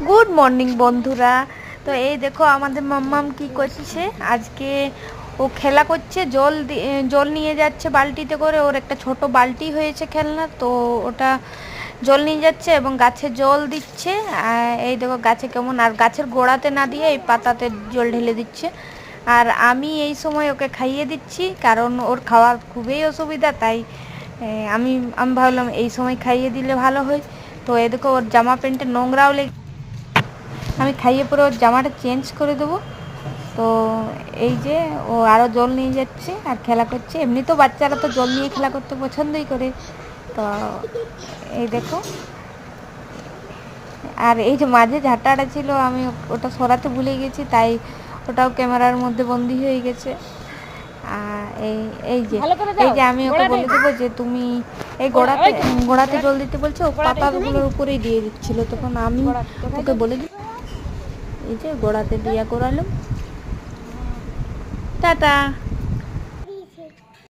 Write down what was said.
Good morning বন্ধুরা। তো এই দেখো আমাদের মাম্মাম কি করছে আজকে। ও খেলা করছে, জল নিয়ে যাচ্ছে বালতিতে করে। ওর একটা ছোট বালতি হয়েছে খেলনা, তো ওটা জল নিয়ে যাচ্ছে এবং গাছে জল দিচ্ছে। এই দেখো গাছে কেমন, আর গাছের গোড়াতে না দিয়ে এই পাতাতে জল ঢেলে দিচ্ছে। আর আমি এই সময় ওকে খাইয়ে দিচ্ছি, কারণ ওর খাওয়ার খুবই অসুবিধা, তাই আমি আমি ভাবলাম এই সময় খাইয়ে দিলে ভালো হয়। তো এই দেখো ওর জামা প্যান্টে নোংরাও লেগে, আমি খাইয়ে পরে ওর জামাটা চেঞ্জ করে দেবো। তো এই যে ও আরও জল নিয়ে যাচ্ছে আর খেলা করছে। এমনি তো বাচ্চারা তো জল নিয়ে খেলা করতে পছন্দই করে। তো এই দেখো, আর এই যে মাঝে ঝাঁটাটা ছিল আমি ওটা সরাতে ভুলে গেছি, তাই ওটাও ক্যামেরার মধ্যে বন্দি হয়ে গেছে। এই এই যে আমি ওকে বলে দেবো যে তুমি এই গোড়াতে জল দিতে বলছো, পাতাগুলোর উপরেই দিয়ে দিচ্ছিল, তখন আমি ওকে বলে দিই এই যে গোড়াতে দিয়া করালাম। টাটা।